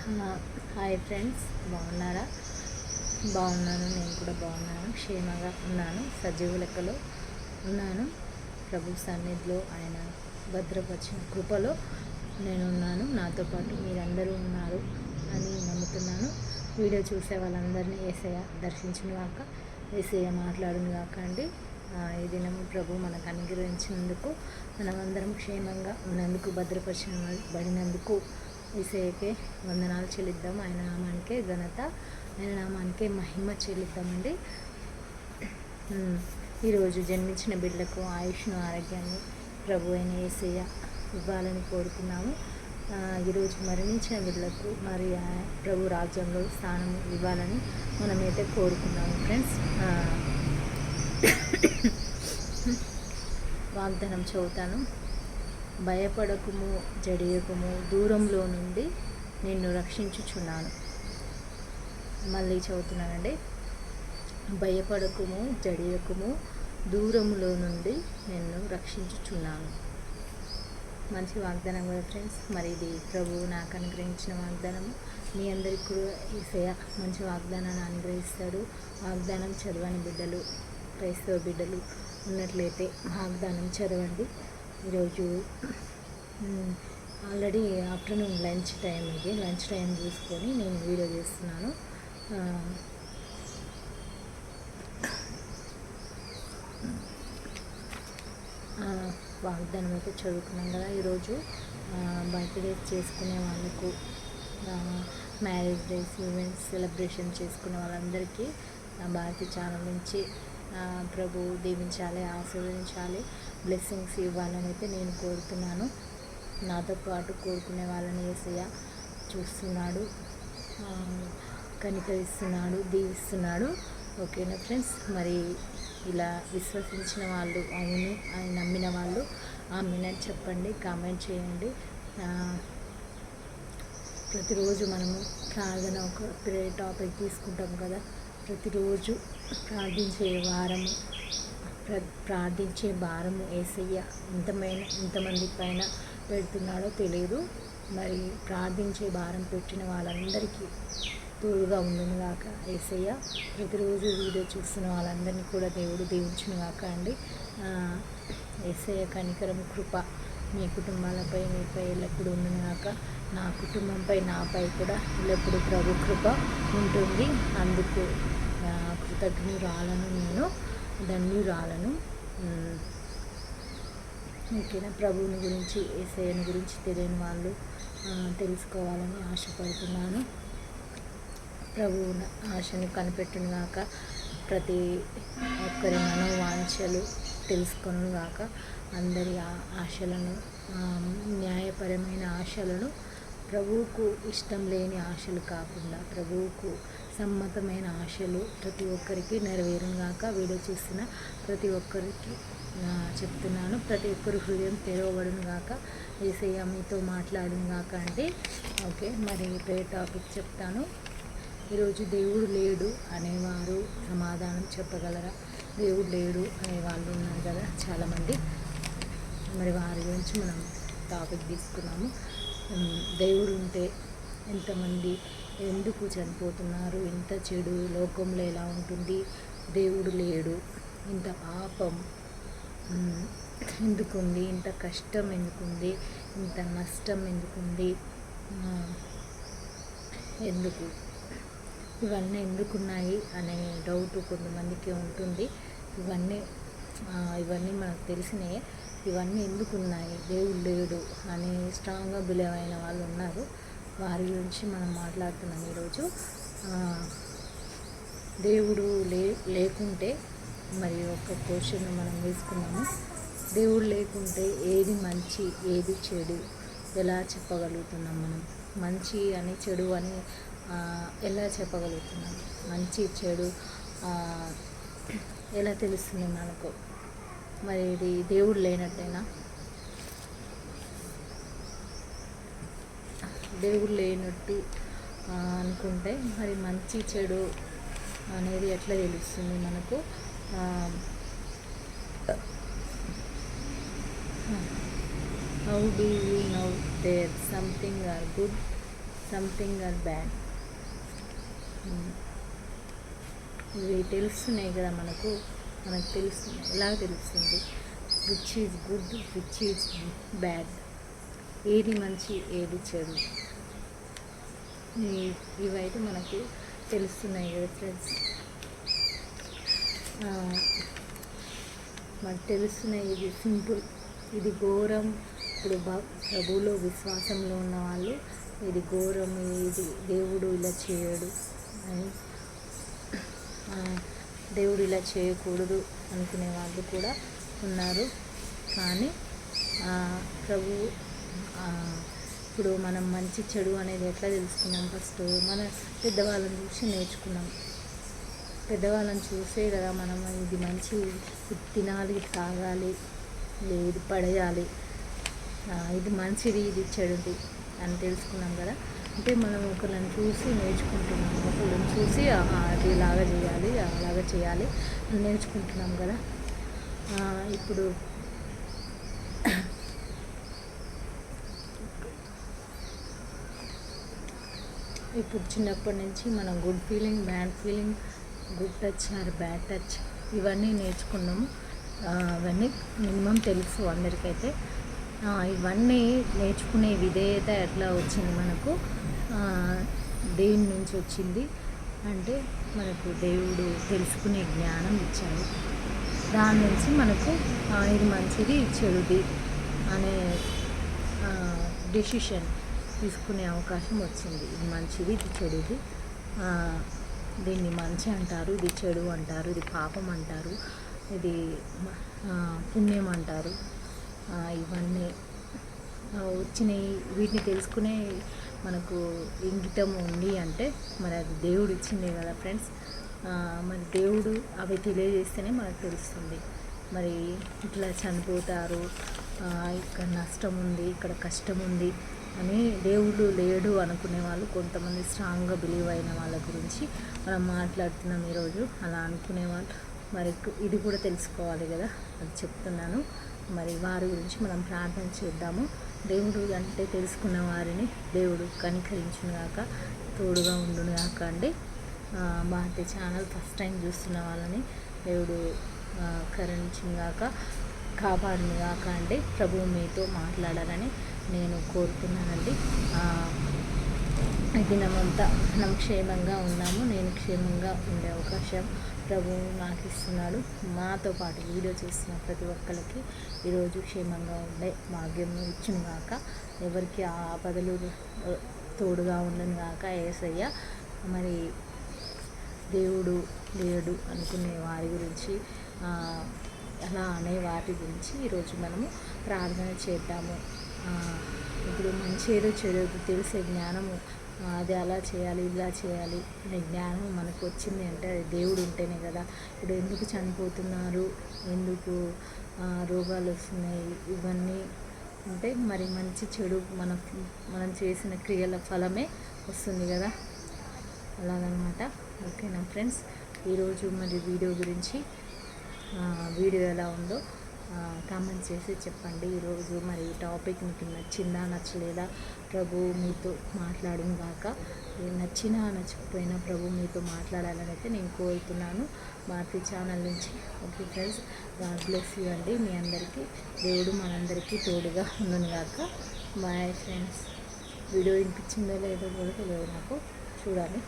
Hi friends, బాగున్నారా? బాగున్నాను, నేను కూడా బాగున్నాను, క్షేమంగా ఉన్నాను, సజీవ లెక్కలో ఉన్నాను. ప్రభు సన్నిధిలో ఆయన భద్రపరిచిన కృపలో నేను ఉన్నాను. నాతో పాటు మీరందరూ ఉన్నారు అని నమ్ముతున్నాను. వీడియో చూసే వాళ్ళందరినీ యేసయ్య దర్శించిన కాక, యేసయ్య మాట్లాడును కాక అండి. ఈ దినము ప్రభు మనకు అనుగ్రహించినందుకు, మనమందరం క్షేమంగా ఉన్నందుకు, భద్రపరచబడినందుకు యేసయ్యకే వందనాలు చెల్లిద్దాం. ఆయన నామానికే ఘనత, ఆయన నామానికే మహిమ చెల్లిద్దామండి. ఈరోజు జన్మించిన బిడ్డలకు ఆయుష్ను, ఆరోగ్యాన్ని ప్రభు అయిన యేసయ్య ఇవ్వాలని కోరుకున్నాము. ఈరోజు మరణించిన బిడ్డలకు మరి ప్రభు రాజ్యంలో స్థానం ఇవ్వాలని మనమైతే కోరుకున్నాము ఫ్రెండ్స్. వాగ్దానం చదువుతాను. భయపడకుము, జడియకుము, దూరంలో నుండి నిన్ను రక్షించుచున్నాను. మళ్ళీ చదువుతున్నానండి. భయపడకుము, జడియకుము, దూరంలో నుండి నిన్ను రక్షించుచున్నాను. మంచి వాగ్దానం కదా ఫ్రెండ్స్. మరి ఇది ప్రభువు నాకు అనుగ్రహించిన వాగ్దానము. మీ అందరికీ కూడా యేసయ్య మంచి వాగ్దానాన్ని అనుగ్రహిస్తాడు. వాగ్దానం చదవని బిడ్డలు, క్రైస్తవ బిడ్డలు ఉన్నట్లయితే వాగ్దానం చదవండి. ఈరోజు ఆల్రెడీ ఆఫ్టర్నూన్ లంచ్ టైం, ఇది లంచ్ టైం చూసుకొని నేను వీడియో చేస్తున్నాను. వాగ్దానం అయితే చదువుకున్నాం కదా. ఈరోజు బర్త్డేస్ చేసుకునే వాళ్ళకు, మ్యారేజ్ డేస్, ఈవెంట్స్ సెలబ్రేషన్ చేసుకునే వాళ్ళందరికీ భారతి ఛానల్ నుంచి ప్రభు దీవించాలి, ఆశీర్వదించాలి, బ్లెస్సింగ్స్ ఇవ్వాలని అయితే నేను కోరుతున్నాను. నాతో పాటు కోరుకునే వాళ్ళని యేసయ్య చూస్తున్నాడు, కనికరిస్తున్నాడు, దీవిస్తున్నాడు. ఓకేనా ఫ్రెండ్స్. మరి ఇలా విశ్వసించిన వాళ్ళు అవును అని నమ్మిన వాళ్ళు ఆమెనని చెప్పండి, కామెంట్ చేయండి. ప్రతిరోజు మనము ప్రార్థన ఒక ప్రేయర్ టాపిక్ తీసుకుంటాం కదా. ప్రతిరోజు ప్రార్థించే భారము యేసయ్య ఎంతమంది పైన పెడుతున్నాడో తెలియదు. మరి ప్రార్థించే భారం పెట్టిన వాళ్ళందరికీ తోడుగా ఉండును గాక యేసయ్య. ప్రతిరోజు వీడియో చూస్తున్న వాళ్ళందరినీ కూడా దేవుడు దీవించును గాక అండి. యేసయ్య కనికరం, కృప మీ కుటుంబాలపై, మీపై ఎల్లప్పుడూ ఉండును గాక. నా కుటుంబంపై, నాపై కూడా ఎల్లప్పుడూ ప్రభు కృప ఉంటుంది. అందుకు కృతజ్ఞురాలను, నేను ధన్యురాలను. ఓకేనా. ప్రభువుని గురించి, యేసయ్యని గురించి తెలియని వాళ్ళు తెలుసుకోవాలని ఆశపడుతున్నాను. ప్రభువు ఆశను కనిపెట్టును గాక. ప్రతి ఒక్కరి మనోవాంఛలు తెలుసుకొను గాక. అందరి ఆశలను, న్యాయపరమైన ఆశలను, ప్రభువుకు ఇష్టం లేని ఆశలు కాకుండా ప్రభువుకు సమ్మతమైన ఆశలు ప్రతి ఒక్కరికి నెరవేరును గాక. వీడియో చూస్తున్న ప్రతి ఒక్కరికి చెప్తున్నాను, ప్రతి ఒక్కరి హృదయం తెరవబడును గాక. యేసయ్య మీతో మాట్లాడును గాక అంటే. ఓకే, మరి ప్రేయర్ టాపిక్ చెప్తాను. ఈరోజు దేవుడు లేడు అనేవారు సమాధానం చెప్పగలరా? దేవుడు లేడు అనే వాళ్ళు ఉన్నారు కదా చాలామంది. మరి వారి గురించి మనం టాపిక్ తీసుకున్నాము. దేవుడు ఉంటే ఎంతమంది ఎందుకు చనిపోతున్నారు? ఇంత చెడు లోకంలో ఎలా ఉంటుంది? దేవుడు లేడు, ఇంత పాపం ఎందుకుంది? ఇంత కష్టం ఎందుకుంది? ఇంత నష్టం ఎందుకుంది? ఎందుకు ఇవన్నీ ఎందుకున్నాయి అనే డౌట్ కొంతమందికి ఉంటుంది. ఇవన్నీ మనకు తెలిసినాయి. ఇవన్నీ ఎందుకున్నాయి? దేవుడు లేడు అని స్ట్రాంగ్గా బిలీవ్ అయిన వాళ్ళు ఉన్నారు. వారి గురించి మనం మాట్లాడుతున్నాం ఈరోజు. దేవుడు లేకుంటే మరి ఒక క్వశ్చన్ మనం వేసుకున్నాము. దేవుడు లేకుంటే ఏది మంచి, ఏది చెడు ఎలా చెప్పగలుగుతున్నాం? మనం మంచి అని, చెడు అని ఎలా చెప్పగలుగుతున్నాం? మంచి చెడు ఎలా తెలుస్తుంది మనకు? మరి ఇది దేవుడు లేనట్టేనా? దేవుడు లేనట్టు అనుకుంటే మరి మంచి చెడు అనేది ఎట్లా తెలుస్తుంది మనకు? How do you know that something are good something or bad. ఇవి తెలుస్తున్నాయి కదా మనకు తెలుస్తుంది. ఎలా తెలుస్తుంది? Which is good, which is bad, ఏది మంచి ఏది చెడు, ఇవైతే మనకి తెలుస్తున్నాయి కదా ఫ్రెండ్స్. మనకు తెలుస్తున్నాయి. ఇది సింపుల్, ఇది ఘోరం. ఇప్పుడు ప్రభువులో విశ్వాసంలో ఉన్న వాళ్ళు ఇది ఘోరం, ఇది దేవుడు ఇలా చేయడు అని, దేవుడు ఇలా చేయకూడదు అనుకునే వాళ్ళు కూడా ఉన్నారు. కానీ ప్రభు ఇప్పుడు మనం మంచి చెడు అనేది ఎట్లా తెలుసుకున్నాం? ఫస్ట్ మన పెద్దవాళ్ళని చూసి నేర్చుకున్నాం. పెద్దవాళ్ళని చూసే కదా మనం ఇది మంచి, ఇది తినాలి, ఇది తాగాలి, లేదు పడేయాలి, ఇది మంచిది, ఇది చెడుది అని తెలుసుకున్నాం కదా. అంటే మనం ఒకరిని చూసి నేర్చుకుంటున్నాం, ఒకరిని చూసి అది ఇలాగా చేయాలి, అలాగా చేయాలి అని నేర్చుకుంటున్నాం కదా. ఇప్పుడు చిన్నప్పటి నుంచి మనం good feeling, bad feeling, good touch are bad touch ఇవన్నీ నేర్చుకున్నాము. అవన్నీ మినిమం తెలుసు అందరికైతే. ఇవన్నీ నేర్చుకునే విధేయత ఎట్లా వచ్చింది మనకు? దేని నుంచి వచ్చింది అంటే మనకు దేవుడు తెలుసుకునే జ్ఞానం ఇచ్చాడు. దాని నుంచి మనకు ఇది మంచిది, ఇది చెడుది అనే డెసిషన్ తీసుకునే అవకాశం వచ్చింది. ఇది మంచిది, ఇది చెడుది, దీన్ని మంచి అంటారు, ఇది చెడు అంటారు, ఇది పాపం అంటారు, ఇది పుణ్యం అంటారు. ఇవన్నీ వచ్చినాయి. వీటిని తెలుసుకునే మనకు ఇంగితం ఉంది అంటే మరి అది దేవుడు ఇచ్చిందే కదా ఫ్రెండ్స్. మరి దేవుడు అవి తెలియజేస్తేనే మనకు తెలుస్తుంది. మరి ఇట్లా చనిపోతారు, ఇక్కడ నష్టం ఉంది, ఇక్కడ కష్టం ఉంది అని దేవుడు లేడు అనుకునే వాళ్ళు కొంతమంది స్ట్రాంగ్గా బిలీవ్ అయిన వాళ్ళ గురించి మనం మాట్లాడుతున్నాం ఈరోజు. అలా అనుకునేవాళ్ళు మరి ఇది కూడా తెలుసుకోవాలి కదా, అది చెప్తున్నాను. మరి వారి గురించి మనం ప్రార్థన చేద్దాము. దేవుడు అంటే తెలుసుకున్న వారిని దేవుడు కనికరించునుగాక, తోడుగా ఉండునుగాక అండి. భారతీయ ఛానల్ ఫస్ట్ టైం చూస్తున్న వాళ్ళని దేవుడు కరుణించునుగాక, కాపాడునుగాక అండి. ప్రభువు మీతో మాట్లాడాలని నేను కోరుతున్నానండి. ఈ దినమంతా మనం క్షేమంగా ఉన్నాము. నేను క్షేమంగా ఉండే అవకాశం ప్రభువు నాకు ఇస్తున్నాడు. మాతో పాటు వీడియో చేస్తున్న ప్రతి ఒక్కరికి ఈరోజు క్షేమంగా ఉండే భాగ్యం ఇచ్చును గాక. ఎవరికి ఆపదలు తోడుగా ఉండను గాక యేసయ్య. మరి దేవుడు లేడు అనుకునే వారి గురించి, అలా అనే వాటి గురించి ఈరోజు మనము ప్రార్థన చేద్దాము. ఇప్పుడు మంచి ఏదో చెడు తెలిసే జ్ఞానము, అది అలా చేయాలి, ఇలా చేయాలి అనే జ్ఞానం మనకు వచ్చింది అంటే అది దేవుడు ఉంటేనే కదా. ఇప్పుడు ఎందుకు చనిపోతున్నారు, ఎందుకు రోగాలు వస్తున్నాయి, ఇవన్నీ అంటే మరి మంచి చెడు మనం చేసిన క్రియల ఫలమే వస్తుంది కదా, అలాగనమాట. ఓకేనా ఫ్రెండ్స్, ఈరోజు మరి వీడియో గురించి వీడియో ఎలా ఉందో కామెంట్ చేసి చెప్పండి. ఈరోజు మరి టాపిక్ మీకు నచ్చిందా, నచ్చలేదా, ప్రభు మీతో మాట్లాడును గాక. నచ్చినా నచ్చకపోయినా ప్రభు మీతో మాట్లాడాలని అయితే నేను కోరుతున్నాను భారతీ ఛానల్ నుంచి. Okay friends, God bless you అండి. మీ అందరికీ దేవుడు మనందరికీ తోడుగా ఉండును గాక. Bye friends. వీడియో వినిపించిందో లేదో కూడా తెలియదు నాకు, చూడాలి.